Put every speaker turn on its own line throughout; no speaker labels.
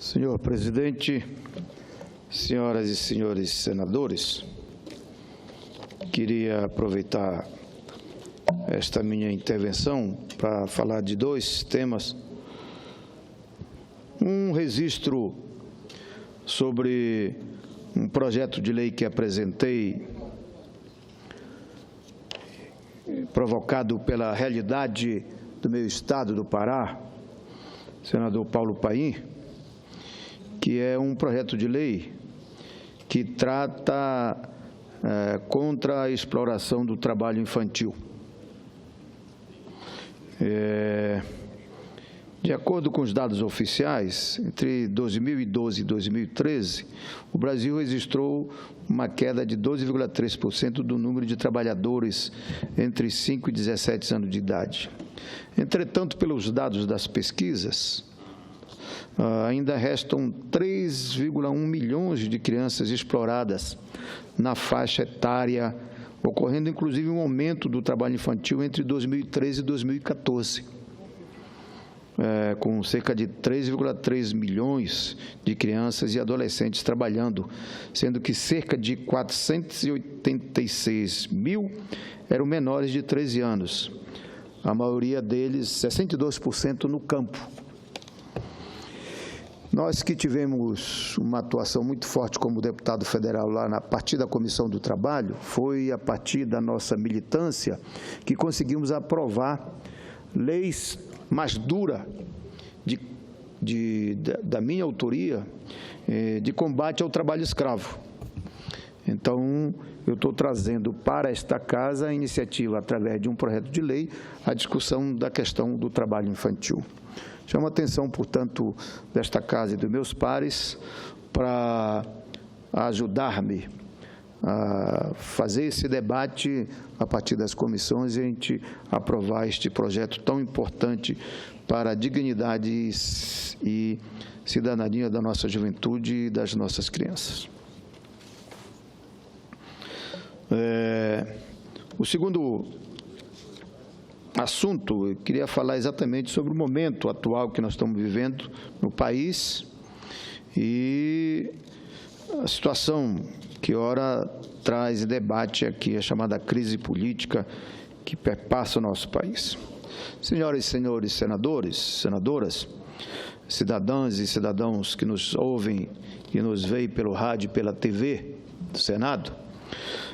Senhor presidente, senhoras e senhores senadores, queria aproveitar esta minha intervenção para falar de dois temas. Um registro sobre um projeto de lei que apresentei, provocado pela realidade do meu estado do Pará, senador Paulo Paim, que é um projeto de lei que trata contra a exploração do trabalho infantil. De acordo com os dados oficiais, entre 2012 e 2013, o Brasil registrou uma queda de 12,3% do número de trabalhadores entre 5 e 17 anos de idade. Entretanto, pelos dados das pesquisas, ainda restam 3,1 milhões de crianças exploradas na faixa etária, ocorrendo inclusive um aumento do trabalho infantil entre 2013 e 2014, com cerca de 3,3 milhões de crianças e adolescentes trabalhando, sendo que cerca de 486 mil eram menores de 13 anos, a maioria deles, 62%, no campo. Nós que tivemos uma atuação muito forte como deputado federal lá a partir da Comissão do Trabalho, foi a partir da nossa militância que conseguimos aprovar leis mais duras da minha autoria de combate ao trabalho escravo. Então, eu estou trazendo para esta casa a iniciativa, através de um projeto de lei, a discussão da questão do trabalho infantil. Chamo a atenção, portanto, desta casa e dos meus pares para ajudar-me a fazer esse debate a partir das comissões e a gente aprovar este projeto tão importante para a dignidade e cidadania da nossa juventude e das nossas crianças. O segundo assunto, eu queria falar exatamente sobre o momento atual que nós estamos vivendo no país e a situação que ora traz debate aqui, a chamada crise política que perpassa o nosso país. Senhoras e senhores senadores, senadoras, cidadãs e cidadãos que nos ouvem e nos veem pelo rádio e pela TV do Senado,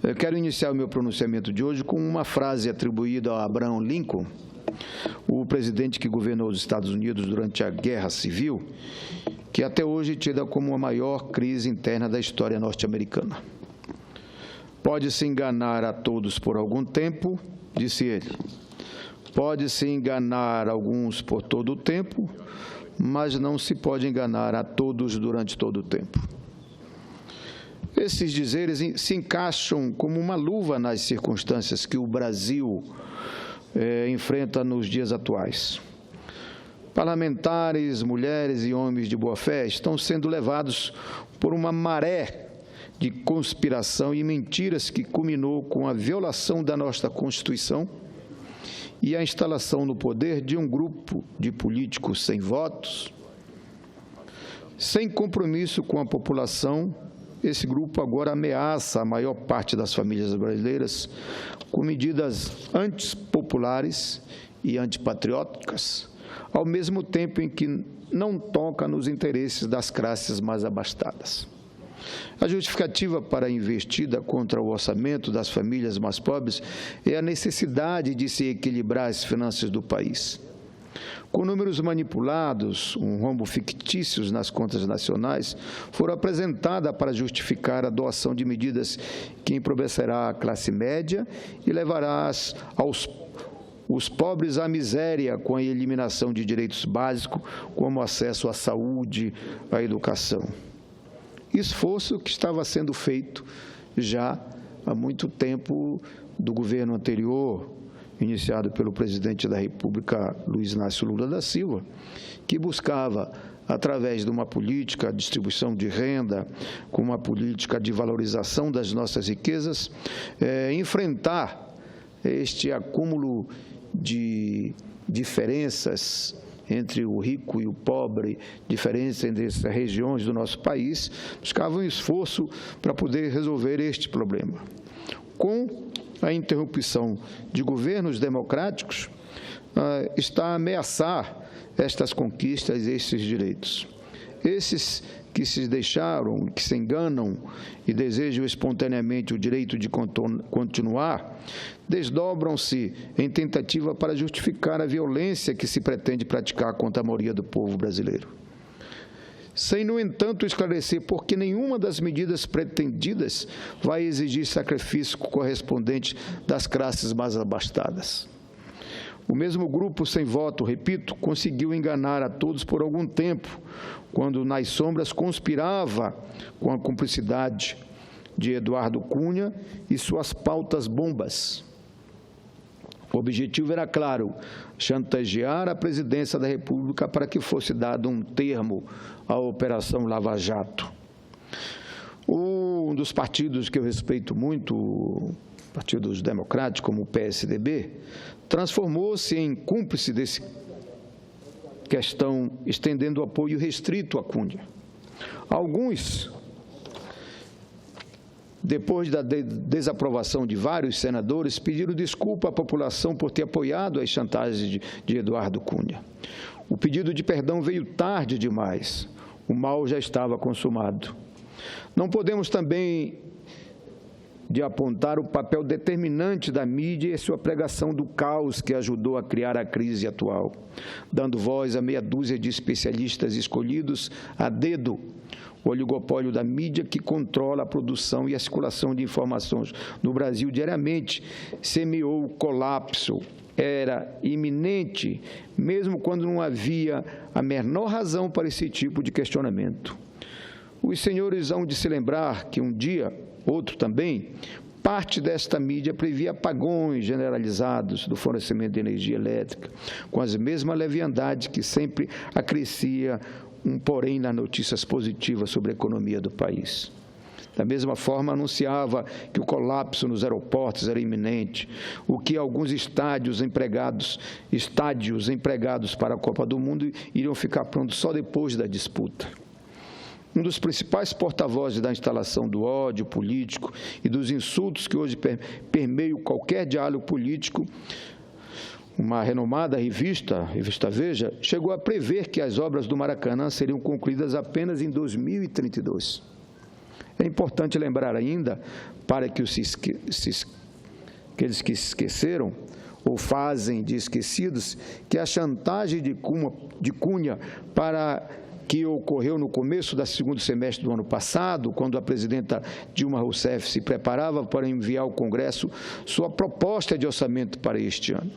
eu quero iniciar o meu pronunciamento de hoje com uma frase atribuída a Abraham Lincoln, o presidente que governou os Estados Unidos durante a Guerra Civil, que até hoje é tida como a maior crise interna da história norte-americana. Pode-se enganar a todos por algum tempo, disse ele. Pode-se enganar alguns por todo o tempo, mas não se pode enganar a todos durante todo o tempo. Esses dizeres se encaixam como uma luva nas circunstâncias que o Brasil enfrenta nos dias atuais. Parlamentares, mulheres e homens de boa-fé estão sendo levados por uma maré de conspiração e mentiras que culminou com a violação da nossa Constituição e a instalação no poder de um grupo de políticos sem votos, sem compromisso com a população. Esse grupo agora ameaça a maior parte das famílias brasileiras com medidas antipopulares e antipatrióticas, ao mesmo tempo em que não toca nos interesses das classes mais abastadas. A justificativa para a investida contra o orçamento das famílias mais pobres é a necessidade de se equilibrar as finanças do país. Com números manipulados, um rombo fictícios nas contas nacionais, foram apresentadas para justificar a adoção de medidas que empobrecerá a classe média e levará os pobres à miséria com a eliminação de direitos básicos, como acesso à saúde, à educação. Esforço que estava sendo feito já há muito tempo do governo anterior, iniciado pelo presidente da República, Luiz Inácio Lula da Silva, que buscava, através de uma política de distribuição de renda, com uma política de valorização das nossas riquezas, enfrentar este acúmulo de diferenças entre o rico e o pobre, diferença entre as regiões do nosso país, buscavam um esforço para poder resolver este problema. Com a interrupção de governos democráticos, está a ameaçar estas conquistas e esses direitos. Esses que se deixaram, que se enganam e desejam espontaneamente o direito de continuar, desdobram-se em tentativa para justificar a violência que se pretende praticar contra a maioria do povo brasileiro. Sem, no entanto, esclarecer por que nenhuma das medidas pretendidas vai exigir sacrifício correspondente das classes mais abastadas. O mesmo grupo sem voto, repito, conseguiu enganar a todos por algum tempo, quando nas sombras conspirava com a cumplicidade de Eduardo Cunha e suas pautas bombas. O objetivo era claro: chantagear a presidência da República para que fosse dado um termo à Operação Lava Jato. Um dos partidos que eu respeito muito, partidos democráticos, como o PSDB, transformou-se em cúmplice dessa questão, estendendo apoio restrito a Cunha. Alguns, depois da desaprovação de vários senadores, pediram desculpa à população por ter apoiado as chantagens de Eduardo Cunha. O pedido de perdão veio tarde demais. O mal já estava consumado. Não podemos também de apontar o papel determinante da mídia e sua pregação do caos que ajudou a criar a crise atual, dando voz a meia dúzia de especialistas escolhidos a dedo. O oligopólio da mídia, que controla a produção e a circulação de informações no Brasil diariamente, semeou o colapso. Era iminente, mesmo quando não havia a menor razão para esse tipo de questionamento. Os senhores hão de se lembrar que um dia, outro também, parte desta mídia previa apagões generalizados do fornecimento de energia elétrica, com as mesmas leviandades que sempre acrescia porém nas notícias positivas sobre a economia do país. Da mesma forma, anunciava que o colapso nos aeroportos era iminente, o que alguns estádios empregados para a Copa do Mundo iriam ficar prontos só depois da disputa. Um dos principais porta-vozes da instalação do ódio político e dos insultos que hoje permeiam qualquer diálogo político, uma renomada revista, a revista Veja, chegou a prever que as obras do Maracanã seriam concluídas apenas em 2032. É importante lembrar ainda, para que aqueles que esqueceram ou fazem de esquecidos, que a chantagem de Cunha que ocorreu no começo do segundo semestre do ano passado, quando a presidenta Dilma Rousseff se preparava para enviar ao Congresso sua proposta de orçamento para este ano.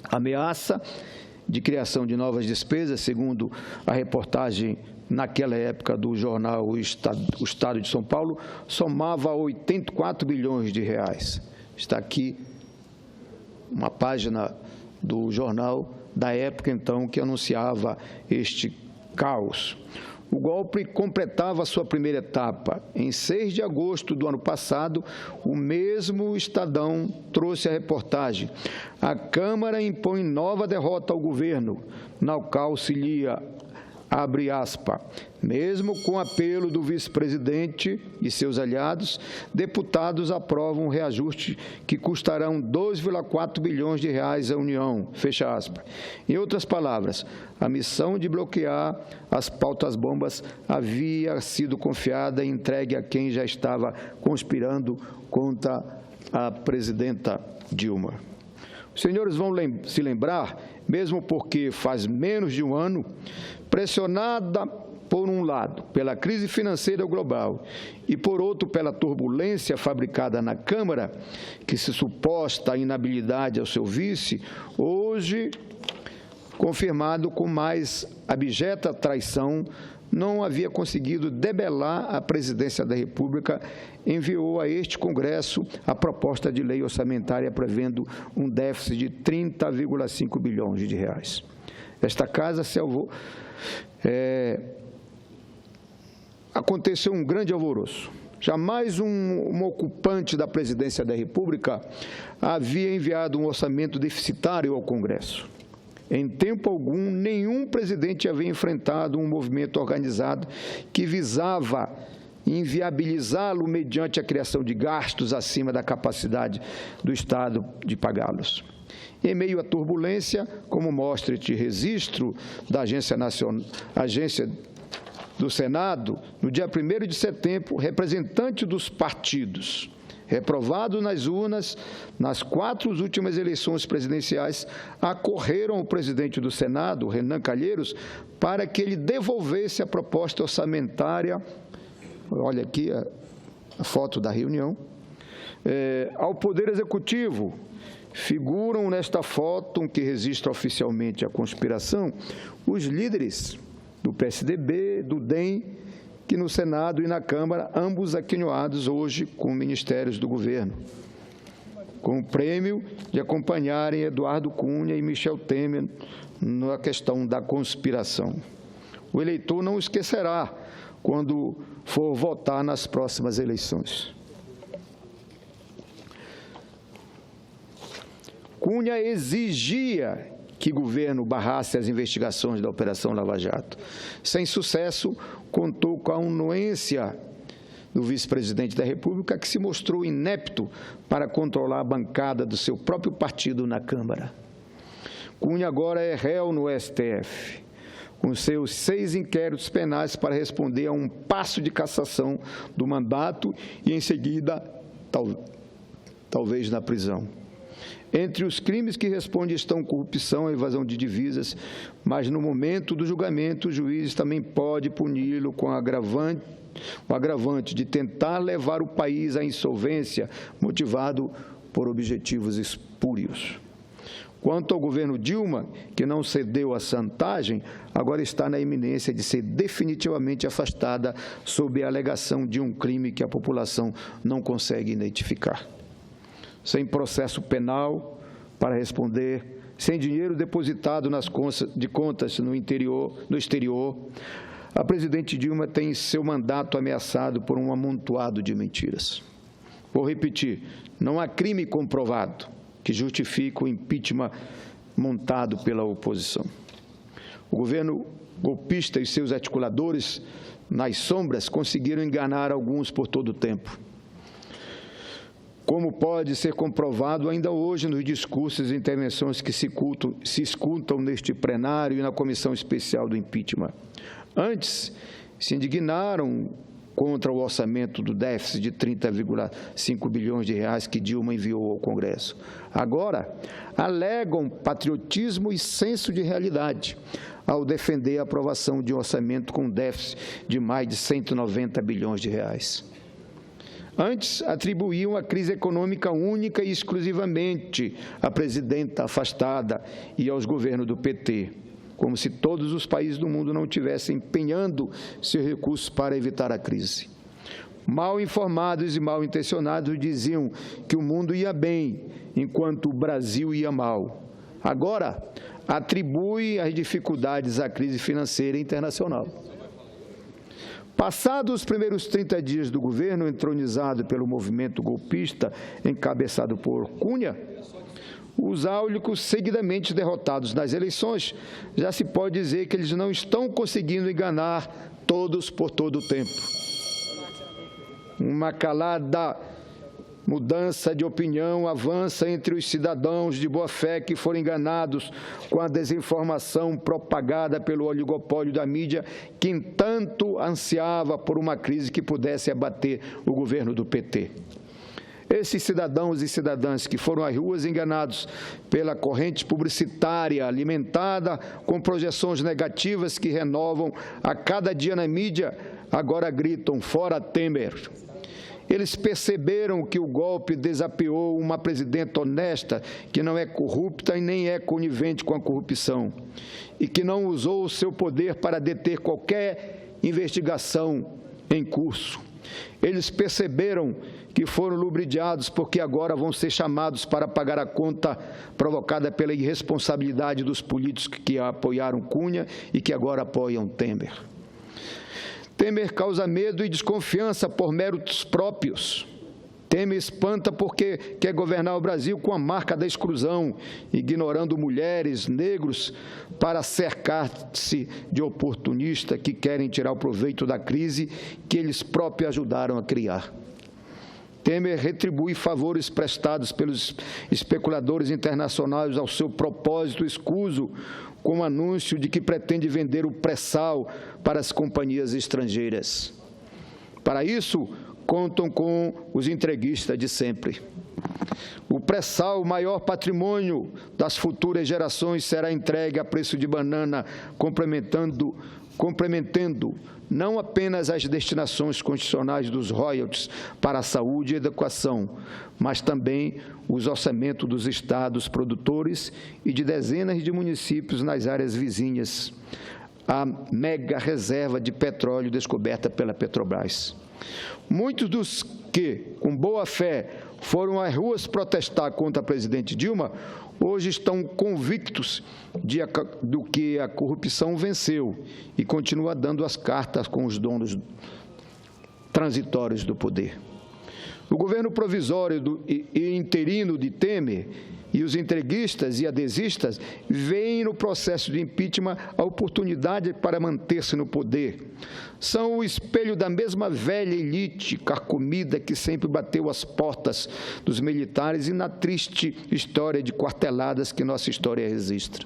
A ameaça de criação de novas despesas, segundo a reportagem naquela época do jornal O Estado de São Paulo, somava 84 bilhões de reais. Está aqui uma página do jornal da época, então, que anunciava este caos. O golpe completava sua primeira etapa. Em 6 de agosto do ano passado, o mesmo Estadão trouxe a reportagem: a Câmara impõe nova derrota ao governo, na qual se lia, abre aspas, mesmo com apelo do vice-presidente e seus aliados, deputados aprovam um reajuste que custarão 2,4 bilhões de reais à União, fecha aspas. Em outras palavras, a missão de bloquear as pautas bombas havia sido confiada e entregue a quem já estava conspirando contra a presidenta Dilma. Os senhores vão se lembrar, mesmo porque faz menos de um ano, pressionada, por um lado, pela crise financeira global e, por outro, pela turbulência fabricada na Câmara, que se suposta a inabilidade ao seu vice, hoje, confirmado com mais abjeta traição, não havia conseguido debelar a presidência da República, enviou a este Congresso a proposta de lei orçamentária prevendo um déficit de 30,5 bilhões de reais. Esta casa salvou. Aconteceu um grande alvoroço. Jamais um ocupante da presidência da República havia enviado um orçamento deficitário ao Congresso. Em tempo algum, nenhum presidente havia enfrentado um movimento organizado que visava inviabilizá-lo mediante a criação de gastos acima da capacidade do Estado de pagá-los. Em meio à turbulência, como mostra este registro da Agência do Senado, no dia 1º de setembro, representantes dos partidos reprovados nas urnas, nas 4 últimas eleições presidenciais, acorreram ao presidente do Senado, Renan Calheiros, para que ele devolvesse a proposta orçamentária, olha aqui a foto da reunião, ao Poder Executivo. Figuram nesta foto, que registra oficialmente a conspiração, os líderes do PSDB, do DEM, que no Senado e na Câmara, ambos aquinhoados hoje com ministérios do governo, com o prêmio de acompanharem Eduardo Cunha e Michel Temer na questão da conspiração. O eleitor não esquecerá quando for votar nas próximas eleições. Cunha exigia que o governo barrasse as investigações da Operação Lava Jato. Sem sucesso, contou com a anuência do vice-presidente da República, que se mostrou inepto para controlar a bancada do seu próprio partido na Câmara. Cunha agora é réu no STF, com seus 6 inquéritos penais para responder a um passo de cassação do mandato e, em seguida, talvez na prisão. Entre os crimes que responde estão corrupção e evasão de divisas, mas no momento do julgamento o juiz também pode puni-lo com o agravante de tentar levar o país à insolvência, motivado por objetivos espúrios. Quanto ao governo Dilma, que não cedeu à chantagem, agora está na iminência de ser definitivamente afastada sob a alegação de um crime que a população não consegue identificar. Sem processo penal para responder, sem dinheiro depositado nas contas no exterior, a presidente Dilma tem seu mandato ameaçado por um amontoado de mentiras. Vou repetir, não há crime comprovado que justifique o impeachment montado pela oposição. O governo golpista e seus articuladores, nas sombras, conseguiram enganar alguns por todo o tempo. Como pode ser comprovado ainda hoje nos discursos e intervenções que se escutam neste plenário e na comissão especial do impeachment. Antes, se indignaram contra o orçamento do déficit de 30,5 bilhões de reais que Dilma enviou ao Congresso. Agora, alegam patriotismo e senso de realidade ao defender a aprovação de um orçamento com déficit de mais de 190 bilhões de reais. Antes, atribuíam a crise econômica única e exclusivamente à presidenta afastada e aos governos do PT, como se todos os países do mundo não estivessem empenhando seus recursos para evitar a crise. Mal informados e mal intencionados diziam que o mundo ia bem, enquanto o Brasil ia mal. Agora, atribui as dificuldades à crise financeira internacional. Passados os primeiros 30 dias do governo, entronizado pelo movimento golpista, encabeçado por Cunha, os áulicos seguidamente derrotados nas eleições, já se pode dizer que eles não estão conseguindo enganar todos por todo o tempo. Uma calada mudança de opinião avança entre os cidadãos de boa-fé que foram enganados com a desinformação propagada pelo oligopólio da mídia, que tanto ansiava por uma crise que pudesse abater o governo do PT. Esses cidadãos e cidadãs que foram às ruas enganados pela corrente publicitária alimentada com projeções negativas que renovam a cada dia na mídia, agora gritam fora Temer. Eles perceberam que o golpe desafiou uma presidenta honesta, que não é corrupta e nem é conivente com a corrupção, e que não usou o seu poder para deter qualquer investigação em curso. Eles perceberam que foram ludibriados porque agora vão ser chamados para pagar a conta provocada pela irresponsabilidade dos políticos que apoiaram Cunha e que agora apoiam Temer. Temer causa medo e desconfiança por méritos próprios. Temer espanta porque quer governar o Brasil com a marca da exclusão, ignorando mulheres, negros, para cercar-se de oportunistas que querem tirar o proveito da crise que eles próprios ajudaram a criar. Temer retribui favores prestados pelos especuladores internacionais ao seu propósito escuso, com o anúncio de que pretende vender o pré-sal para as companhias estrangeiras. Para isso, contam com os entreguistas de sempre. O pré-sal, o maior patrimônio das futuras gerações, será entregue a preço de banana, complementando não apenas as destinações constitucionais dos royalties para a saúde e educação, mas também os orçamentos dos estados produtores e de dezenas de municípios nas áreas vizinhas, a mega reserva de petróleo descoberta pela Petrobras. Muitos dos que, com boa fé, foram às ruas protestar contra a presidente Dilma, hoje estão convictos do que a corrupção venceu e continua dando as cartas com os donos transitórios do poder. O governo provisório e interino de Temer e os entreguistas e adesistas veem no processo de impeachment a oportunidade para manter-se no poder. São o espelho da mesma velha elite carcomida que sempre bateu as portas dos militares e na triste história de quarteladas que nossa história registra.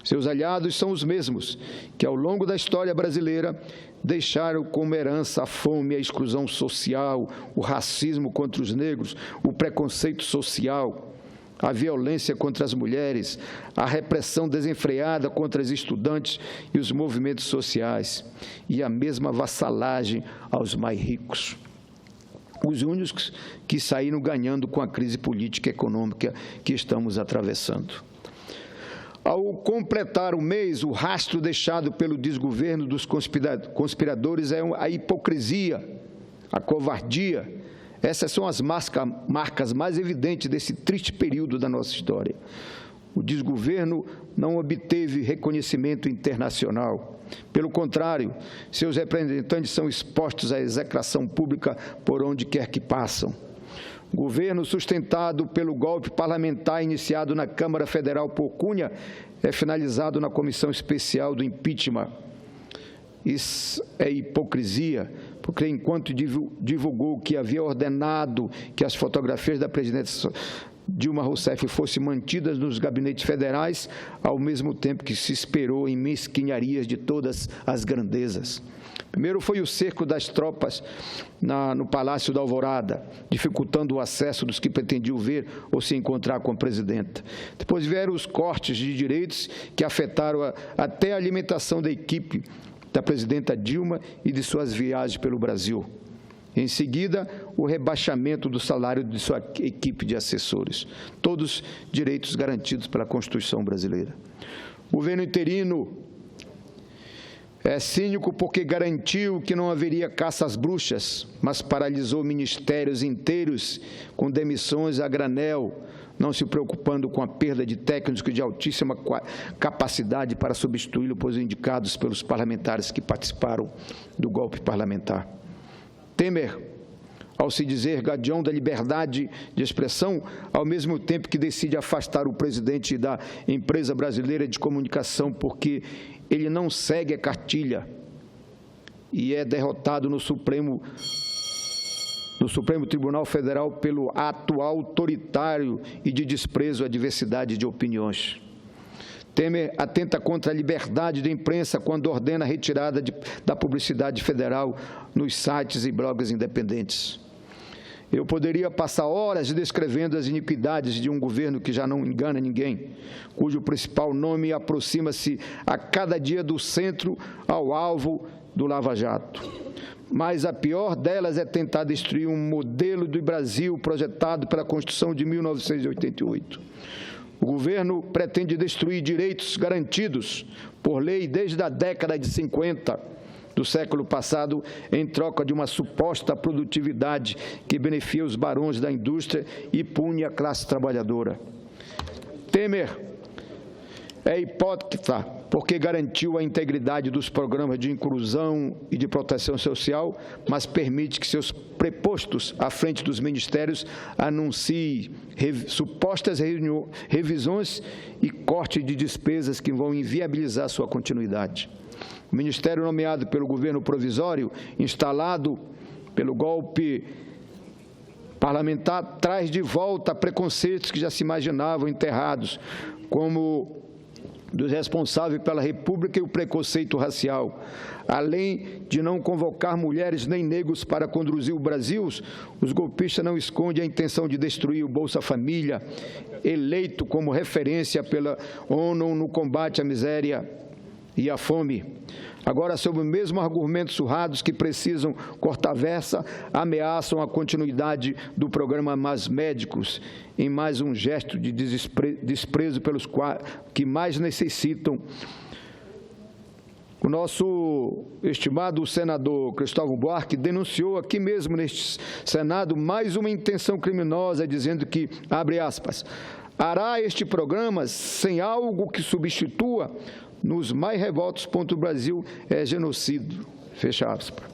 Seus aliados são os mesmos que, ao longo da história brasileira, deixaram como herança a fome, a exclusão social, o racismo contra os negros, o preconceito social, a violência contra as mulheres, a repressão desenfreada contra os estudantes e os movimentos sociais, e a mesma vassalagem aos mais ricos. Os únicos que saíram ganhando com a crise política e econômica que estamos atravessando. Ao completar o mês, o rastro deixado pelo desgoverno dos conspiradores é a hipocrisia, a covardia. Essas são as marcas mais evidentes desse triste período da nossa história. O desgoverno não obteve reconhecimento internacional. Pelo contrário, seus representantes são expostos à execração pública por onde quer que passam. O governo sustentado pelo golpe parlamentar iniciado na Câmara Federal por Cunha é finalizado na Comissão Especial do Impeachment. Isso é hipocrisia, porque enquanto divulgou que havia ordenado que as fotografias da presidente Dilma Rousseff fossem mantidas nos gabinetes federais, ao mesmo tempo que se esperou em mesquinharias de todas as grandezas. Primeiro foi o cerco das tropas no Palácio da Alvorada, dificultando o acesso dos que pretendiam ver ou se encontrar com a presidenta. Depois vieram os cortes de direitos que afetaram até a alimentação da equipe da presidenta Dilma e de suas viagens pelo Brasil. Em seguida, o rebaixamento do salário de sua equipe de assessores. Todos direitos garantidos pela Constituição brasileira. O governo interino é cínico porque garantiu que não haveria caça às bruxas, mas paralisou ministérios inteiros com demissões a granel, não se preocupando com a perda de técnicos de altíssima capacidade para substituí-lo, pois indicados pelos parlamentares que participaram do golpe parlamentar. Temer, ao se dizer guardião da liberdade de expressão, ao mesmo tempo que decide afastar o presidente da empresa brasileira de comunicação porque ele não segue a cartilha e é derrotado no Supremo Tribunal Federal pelo ato autoritário e de desprezo à diversidade de opiniões. Temer atenta contra a liberdade de imprensa quando ordena a retirada da publicidade federal nos sites e blogs independentes. Eu poderia passar horas descrevendo as iniquidades de um governo que já não engana ninguém, cujo principal nome aproxima-se a cada dia do centro ao alvo do Lava Jato. Mas a pior delas é tentar destruir um modelo do Brasil projetado pela Constituição de 1988. O governo pretende destruir direitos garantidos por lei desde a década de 50 do século passado, em troca de uma suposta produtividade que beneficia os barões da indústria e pune a classe trabalhadora. Temer É hipócrita porque garantiu a integridade dos programas de inclusão e de proteção social, mas permite que seus prepostos à frente dos ministérios anunciem supostas revisões e corte de despesas que vão inviabilizar sua continuidade. O ministério nomeado pelo governo provisório, instalado pelo golpe parlamentar, traz de volta preconceitos que já se imaginavam enterrados, como dos responsáveis pela República e o preconceito racial. Além de não convocar mulheres nem negros para conduzir o Brasil, os golpistas não escondem a intenção de destruir o Bolsa Família, eleito como referência pela ONU no combate à miséria e à fome. Agora, sob o mesmo argumento surrados que precisam cortar versa, ameaçam a continuidade do programa Mais Médicos, em mais um gesto de desprezo pelos que mais necessitam. O nosso estimado senador Cristóvão Buarque denunciou aqui mesmo neste Senado mais uma intenção criminosa, dizendo que, abre aspas, hará este programa sem algo que substitua nos mais revoltos pontos do Brasil é genocídio, fecha aspas.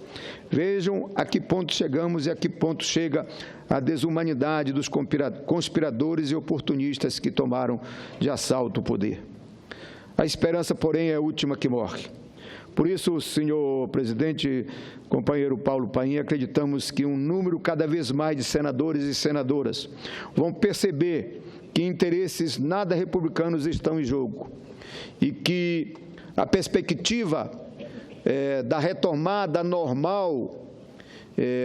Vejam a que ponto chegamos e a que ponto chega a desumanidade dos conspiradores e oportunistas que tomaram de assalto o poder. A esperança, porém, é a última que morre. Por isso, senhor presidente, companheiro Paulo Paim, acreditamos que um número cada vez mais de senadores e senadoras vão perceber que interesses nada republicanos estão em jogo e que a perspectiva da retomada normal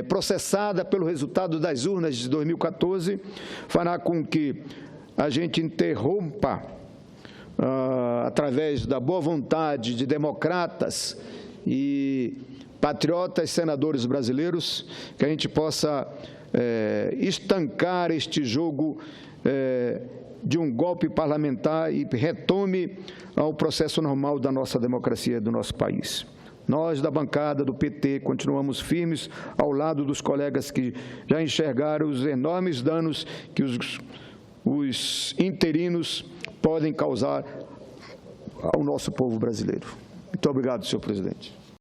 processada pelo resultado das urnas de 2014 fará com que a gente interrompa, através da boa vontade de democratas e patriotas senadores brasileiros, que a gente possa estancar este jogo de um golpe parlamentar e retome ao processo normal da nossa democracia, do nosso país. Nós, da bancada do PT, continuamos firmes ao lado dos colegas que já enxergaram os enormes danos que os interinos podem causar ao nosso povo brasileiro. Muito obrigado, senhor presidente.